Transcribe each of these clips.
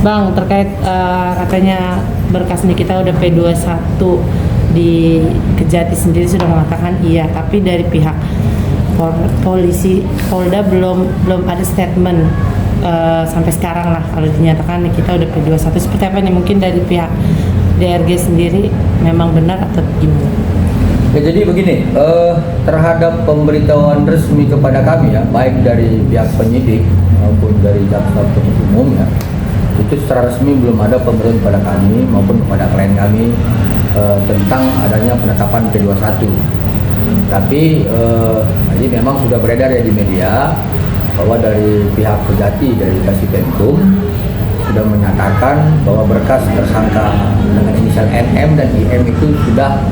Bang, terkait katanya berkas ini kita udah P21 di Kejati sendiri sudah mengatakan iya, tapi dari pihak polisi Polda belum ada statement sampai sekarang lah kalau dinyatakan kita udah P21. Seperti apa nih, mungkin dari pihak DRG sendiri memang benar atau gimana? Ya, jadi begini, terhadap pemberitahuan resmi kepada kami ya, baik dari pihak penyidik maupun dari jaksa penuntut umum ya, itu secara resmi belum ada pemberitahuan kepada kami maupun kepada klien kami tentang adanya penetapan P21. Tapi ini memang sudah beredar ya di media bahwa dari pihak Kejati dari Kasipenkum sudah menyatakan bahwa berkas tersangka dengan inisial NM dan IM itu sudah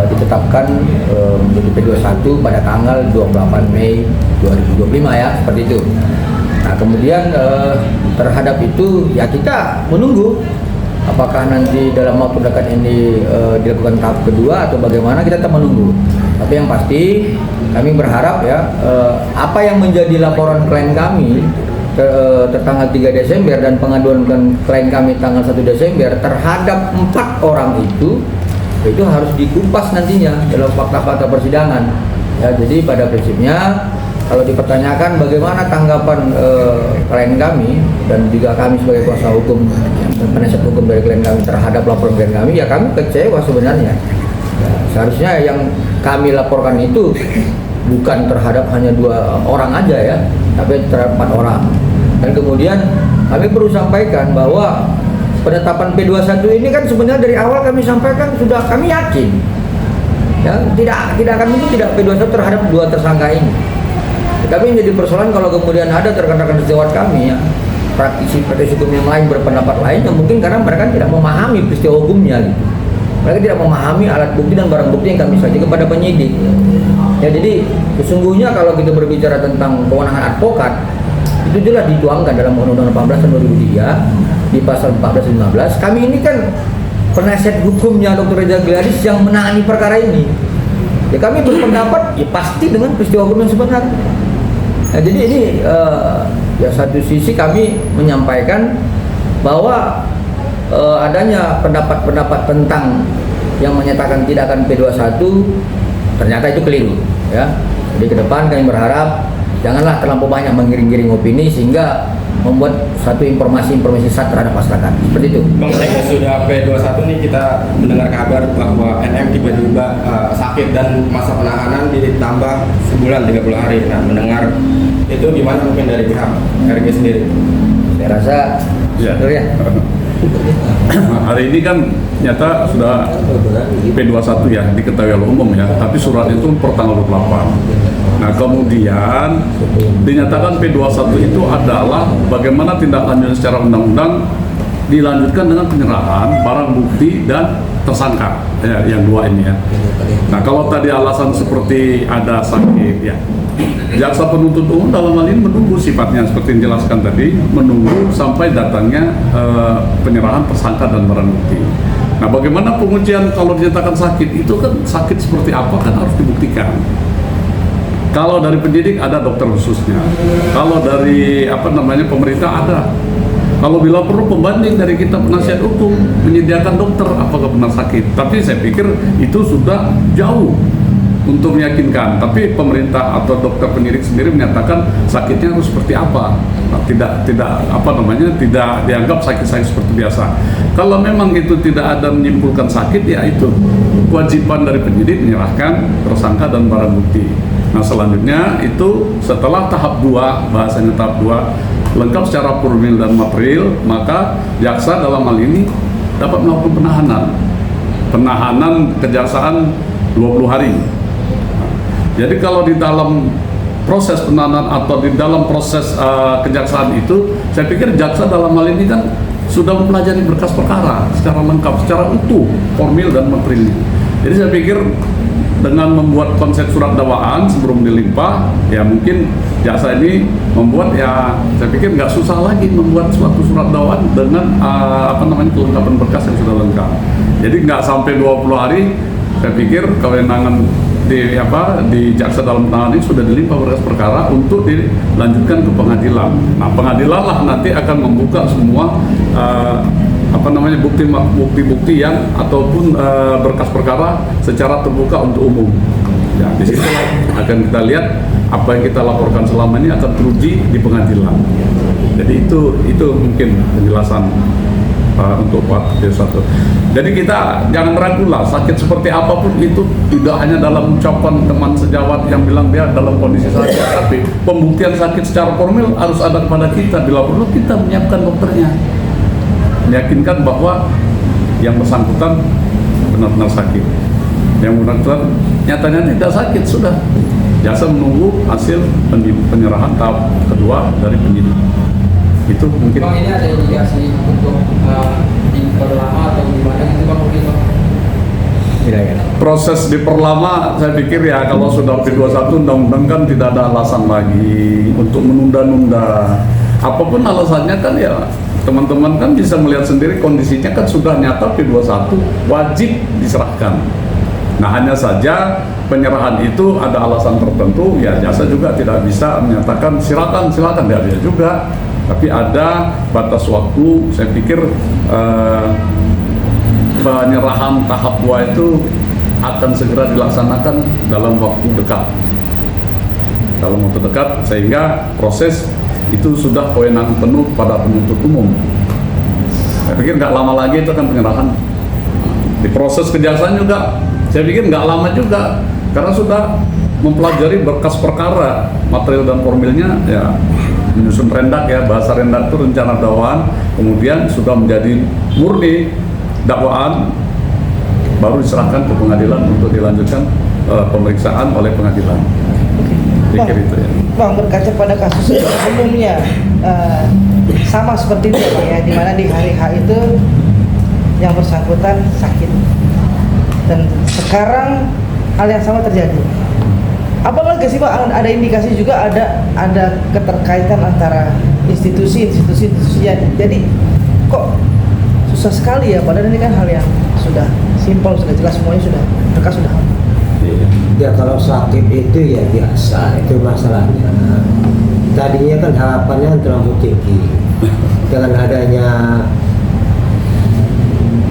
ditetapkan menjadi P21 pada tanggal 28 Mei 2025 ya, seperti itu. Nah, kemudian terhadap itu ya kita menunggu apakah nanti dalam waktu dekat ini dilakukan tahap kedua atau bagaimana, kita tetap menunggu. Tapi yang pasti kami berharap ya apa yang menjadi laporan klien kami tertanggal 3 Desember dan pengaduan klien kami tanggal 1 Desember terhadap 4 orang itu harus dikupas nantinya dalam fakta-fakta persidangan. Ya, jadi pada prinsipnya kalau dipertanyakan bagaimana tanggapan klien kami dan juga kami sebagai kuasa hukum dan penasihat hukum dari klien kami terhadap laporan klien kami, ya kami kecewa sebenarnya. Ya, seharusnya yang kami laporkan itu bukan terhadap hanya 2 orang aja ya, tapi terhadap 4 orang. Dan kemudian kami perlu sampaikan bahwa penetapan P21 ini kan sebenarnya dari awal kami sampaikan sudah kami yakin ya, tidak akan mungkin tidak P21 terhadap 2 tersangka ini. Tapi yang jadi persoalan kalau kemudian ada rekan-rekan sejawat kami ya, praktisi hukum yang lain berpendapat lain, yang mungkin karena mereka tidak memahami peristiwa hukumnya gitu. Mereka tidak memahami alat bukti dan barang bukti yang kami sajikan kepada penyidik. Ya, jadi sesungguhnya kalau kita berbicara tentang kewenangan advokat, itu jelas dituangkan dalam Undang-Undang 18 tahun 2003 di pasal 14 dan 15. Kami ini kan penasihat hukumnya Dr. Reza Gladys yang menangani perkara ini. Ya, kami berpendapat ya pasti dengan peristiwa hukum yang sebenarnya. Nah, jadi ini ya satu sisi kami menyampaikan bahwa adanya pendapat-pendapat tentang yang menyatakan tidak akan P21 ternyata itu keliru ya. Jadi ke depan kami berharap janganlah terlampau banyak mengiring-giring opini sehingga membuat satu informasi sesat terhadap masyarakat. Seperti itu. Bang, saya sudah P21 nih, kita mendengar kabar bahwa NM tiba-tiba sakit dan masa penahanan ditambah sebulan 30 hari. Nah, mendengar itu gimana mungkin dari pihak RG sendiri? Saya rasa ya. Hari ini kan nyata sudah P21 ya, diketahui oleh umum ya, tapi surat itu per tanggal 28. Nah, kemudian dinyatakan P21 itu adalah bagaimana tindak lanjut secara undang-undang dilanjutkan dengan penyerahan barang bukti dan tersangka ya, yang 2 ini ya. Nah, kalau tadi alasan seperti ada sakit ya, jaksa penuntut umum dalam hal ini menunggu sifatnya seperti yang dijelaskan tadi, menunggu sampai datangnya penyerahan tersangka dan barang bukti. Nah, bagaimana pengujian kalau dinyatakan sakit itu kan sakit seperti apa kan harus dibuktikan. Kalau dari penyidik ada dokter khususnya, kalau dari pemerintah ada. Kalau bila perlu pembanding dari kita penasihat hukum menyediakan dokter apakah benar sakit. Tapi saya pikir itu sudah jauh untuk meyakinkan. Tapi pemerintah atau dokter penyidik sendiri menyatakan sakitnya harus seperti apa. Nah, tidak dianggap sakit-sakit seperti biasa. Kalau memang itu tidak ada menyimpulkan sakit, ya itu kewajiban dari penyidik menyerahkan tersangka dan barang bukti. Nah, selanjutnya itu setelah tahap 2, bahasanya tahap 2, lengkap secara formil dan material, maka jaksa dalam hal ini dapat melakukan penahanan kejaksaan 20 hari. Jadi kalau di dalam proses penahanan atau di dalam proses kejaksaan itu, saya pikir jaksa dalam hal ini kan sudah mempelajari berkas perkara secara lengkap, secara utuh, formil dan material. Jadi saya pikir dengan membuat konsep surat dakwaan sebelum dilimpah, ya mungkin jaksa ini membuat, ya saya pikir nggak susah lagi membuat suatu surat dakwaan dengan kelengkapan berkas yang sudah lengkap. Jadi nggak sampai 20 hari, saya pikir kewenangan di jaksa dalam tahanan ini sudah dilimpah berkas perkara untuk dilanjutkan ke pengadilan. Nah, pengadilan lah nanti akan membuka semua bukti-bukti yang ataupun berkas perkara secara terbuka untuk umum. Ya, di situ akan kita lihat apa yang kita laporkan selama ini akan teruji di pengadilan. Jadi itu mungkin penjelasan untuk Pak P21. Jadi kita jangan ragu lah, sakit seperti apapun itu tidak hanya dalam ucapan teman sejawat yang bilang dia dalam kondisi sakit, tapi pembuktian sakit secara formil harus ada kepada kita. Bila perlu kita menyiapkan dokternya, meyakinkan bahwa yang bersangkutan benar-benar sakit, yang benar-benar nyatanya tidak sakit, sudah jasa menunggu hasil penyerahan tahap kedua dari penyidik. Itu mungkin. Bang, ini ada indikasi untuk diperlama atau gimana gitu Bang, mungkin Bang? Kira-kira Proses diperlama, saya pikir ya kalau sudah P21 undang-undang kan tidak ada alasan lagi untuk menunda-nunda. Apapun alasannya kan ya teman-teman kan bisa melihat sendiri kondisinya kan sudah nyata P21 wajib diserahkan. Nah, hanya saja penyerahan itu ada alasan tertentu, ya jasa juga tidak bisa menyatakan silakan tidak bisa juga. Tapi ada batas waktu, saya pikir penyerahan tahap 2 itu akan segera dilaksanakan dalam waktu dekat. Sehingga proses itu sudah kewenangan penuh pada penuntut umum. Saya pikir nggak lama lagi itu akan penyerahan. Di proses kejaksaan juga, saya pikir nggak lama juga, karena sudah mempelajari berkas perkara, material dan formilnya, ya menyusun rendak ya, bahasa rendak itu rencana dakwaan, kemudian sudah menjadi murni dakwaan, baru diserahkan ke pengadilan untuk dilanjutkan pemeriksaan oleh pengadilan. Pikir itu ya. Bang, berkaca pada kasus umumnya sama seperti itu Bang ya, dimana di hari H itu yang bersangkutan sakit dan sekarang hal yang sama terjadi. Apalagi sih Pak, ada indikasi juga ada keterkaitan antara institusi ya. Jadi kok susah sekali ya, padahal ini kan hal yang sudah simpel, sudah jelas, semuanya sudah berkas sudah. Ya kalau sakit itu ya biasa, itu masalahnya. Tadinya kan harapannya terlalu tinggi dengan adanya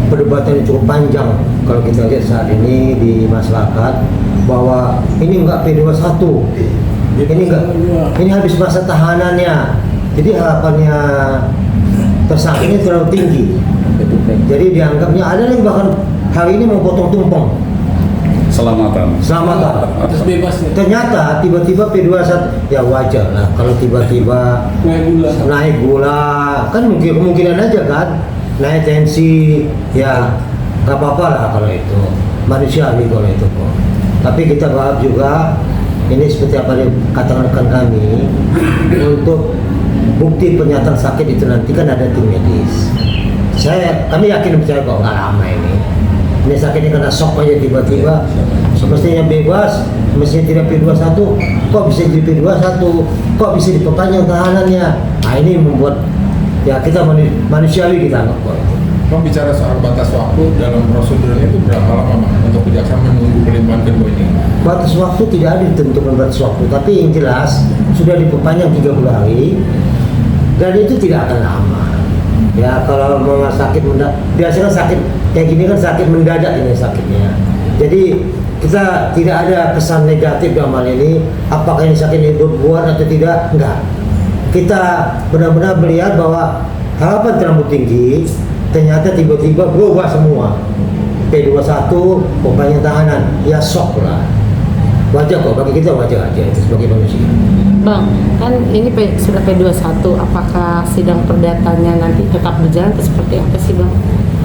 perdebatan yang cukup panjang kalau kita lihat saat ini di masyarakat, bahwa ini enggak P21, ini habis masa tahanannya, jadi harapannya tersangka ini terlalu tinggi, jadi dianggapnya ada yang bahkan hari ini mau potong tumpeng selamatan. terus bebas ya? Ternyata tiba-tiba P21 ya wajar lah kalau tiba-tiba naik gula kan kemungkinan aja kan, naik tensi ya nggak apa-apa lah kalau itu manusiawi kalau itu kok. Tapi kita berharap juga ini seperti apa yang katakan rekan kami, untuk bukti pernyataan sakit itu nanti kan ada tim medis. Kami yakin percaya kok nggak lama ini sakitnya kena shock aja tiba-tiba, mestinya bebas, mestinya tidak P21, kok bisa jadi P21, kok bisa diperpanjang tahanannya. Nah ini membuat ya kita manusiawi kita anggap kok. Bang, bicara soal batas waktu dalam prosedurnya itu berapa lama Bang untuk kejaksaan menunggu pelimpahan kedua ini? Batas waktu tidak ada ditentukan batas waktu, tapi yang jelas sudah diperpanjang 30 hari dan itu tidak akan lama. Ya kalau mau sakit biasanya sakit kayak gini kan sakit mendadak ini sakitnya. Jadi kita tidak ada kesan negatif dalam hal ini, apakah ini sakit ini berbuat atau tidak, enggak. Kita benar-benar melihat bahwa harapan terlalu tinggi, ternyata tiba-tiba berubah semua. P21 pokoknya tahanan, ya shock lah. Wajar kok, bagi kita wajar aja itu sebagai manusia. Bang, kan ini sudah P21, apakah sidang perdatanya nanti tetap berjalan atau seperti apa sih Bang?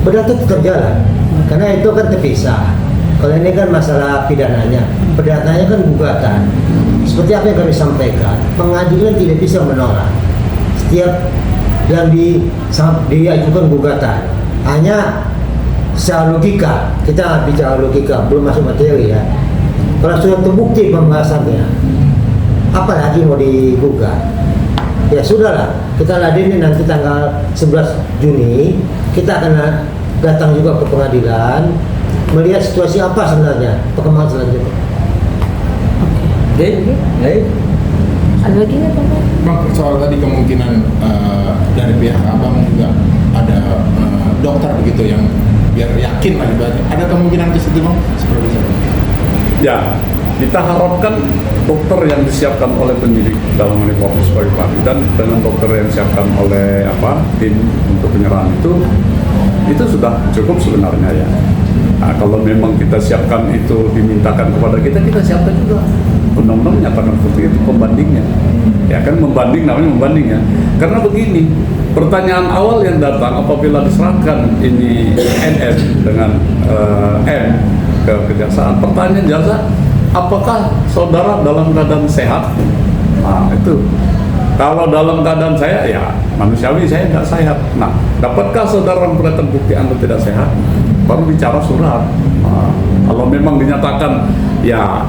Perdata tetap jalan, karena itu kan terpisah. Kalau ini kan masalah pidananya, perdatanya kan gugatan. Seperti apa yang kami sampaikan, pengadilan tidak bisa menolak setiap yang diajukan gugatan. Hanya secara logika, kita bicara logika, belum masuk materi ya. Kalau sudah terbukti pembahasannya, apalagi mau digugat? Ya sudahlah, kita ladenin nanti tanggal 11 Juni, kita akan datang juga ke pengadilan, melihat situasi apa sebenarnya perkembangan selanjutnya. Oke, baik. Ada lagi nggak Pak? Bang, soal tadi kemungkinan dari pihak abang juga ada dokter begitu yang biar yakin lah ibaratnya. Ada kemungkinan ke situ bang? Seperti itu. Ya, kita harapkan dokter yang disiapkan oleh penyidik dalam ini Polres Pagi dan dengan dokter yang disiapkan oleh tim untuk penyerahan itu sudah cukup sebenarnya ya. Nah, kalau memang kita siapkan itu dimintakan kepada kita siapkan juga. Undang-undang menyatakan seperti itu pembandingnya. Ya kan namanya membanding ya. Karena begini, pertanyaan awal yang datang apabila diserahkan ini NS dengan M ke kejaksaan, pertanyaan jaksa, apakah saudara dalam keadaan sehat? Nah itu, kalau dalam keadaan saya ya manusiawi saya nggak sehat. Nah, dapatkah saudara memperlihatkan bukti Anda tidak sehat? Baru bicara surat. Nah, kalau memang dinyatakan ya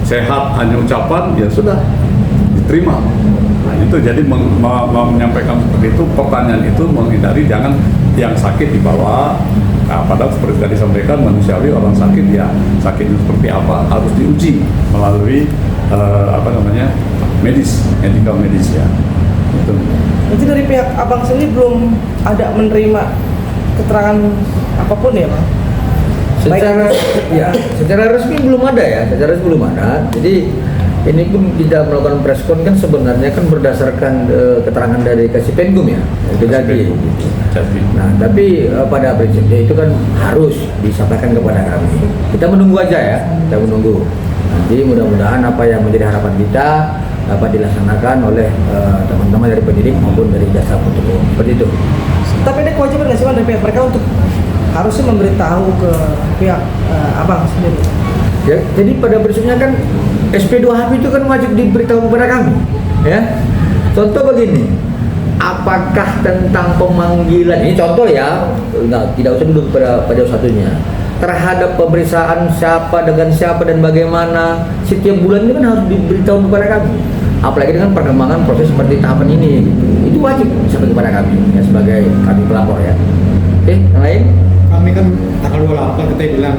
sehat hanya ucapan, ya sudah diterima. Nah, itu jadi menyampaikan seperti itu, pertanyaan itu menghindari jangan yang sakit dibawa. Nah, padahal seperti tadi sampaikan manusiawi orang sakit ya sakitnya seperti apa harus diuji melalui medical medis ya. Itu. Jadi dari pihak abang sendiri belum ada menerima keterangan apapun ya Bang? Secara resmi belum ada ya, Jadi ini pun kita melakukan preskon kan sebenarnya kan berdasarkan keterangan dari Kasipenkum ya, Kejati. Nah, tapi pada prinsipnya itu kan harus disampaikan kepada kami. Kita menunggu aja ya, Nanti mudah-mudahan apa yang menjadi harapan kita dapat dilaksanakan oleh teman-teman dari penyidik maupun dari jaksa penuntut umum. Seperti itu. Tapi ada kewajiban nggak sih Bang dari pihak mereka untuk harusnya memberitahu ke pihak abang sendiri? Ya, jadi pada prinsipnya kan SP2HP itu kan wajib diberitahu kepada kami, ya. Contoh begini, apakah tentang pemanggilan ini contoh ya, tidak usah dulu pada satunya. Terhadap pemeriksaan siapa dengan siapa dan bagaimana setiap bulan itu kan harus diberitahu kepada kami. Apalagi dengan perkembangan proses seperti tahapan ini, gitu. Itu wajib sampai kepada kami ya sebagai kami pelapor ya. Oke, yang lain? Kami kan tanggal 28 kita bilang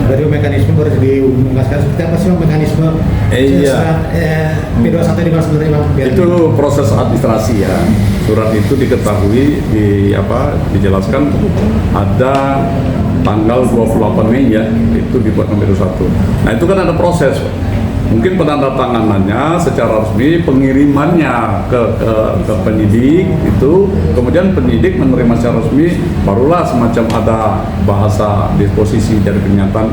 dari mekanisme baru diumumkan seperti apa sih mekanisme P21 di mana sebenarnya Bang? Itu proses administrasi ya. Surat itu diketahui dijelaskan ada tanggal 28 Mei ya, itu dibuat nomor 1. Nah, itu kan ada proses. Mungkin penandatanganannya secara resmi, pengirimannya ke penyidik itu, kemudian penyidik menerima secara resmi, barulah semacam ada bahasa disposisi dari pernyataan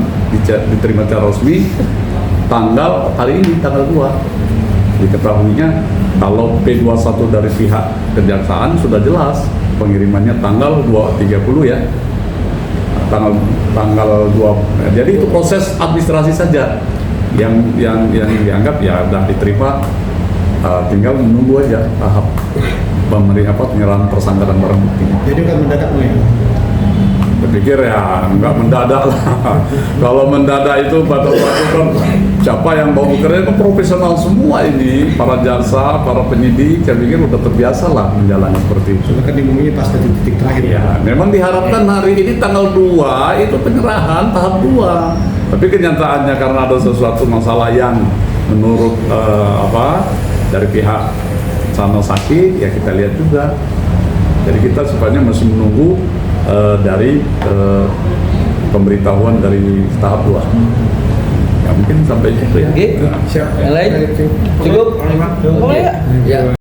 diterima secara resmi tanggal hari ini, tanggal 2. Diketahuinya kalau P21 dari pihak kejaksaan sudah jelas pengirimannya tanggal 30 ya. Tanggal 2. Jadi itu proses administrasi saja yang dianggap ya sudah diterima, tinggal menunggu aja tahap penyerahan tersangka dan barang bukti. Jadi kan mendadak ya? Saya pikir ya nggak mendadak lah. Kalau mendadak itu batu-batu kan siapa yang mau bekerja kan profesional semua ini, para jaksa, para penyidik, saya pikir udah terbiasa lah menjalani seperti itu. Soalnya kan diumuminya pas titik terakhir. Ya, memang diharapkan hari ini tanggal 2 itu penyerahan tahap 2. Tapi kenyataannya karena ada sesuatu masalah yang menurut dari pihak sana sakit, ya kita lihat juga. Jadi kita sebenarnya masih menunggu dari pemberitahuan dari tahap 2. Ya mungkin sampai itu ya. Oke. Yang lain? Cukup? Boleh ya? Ya.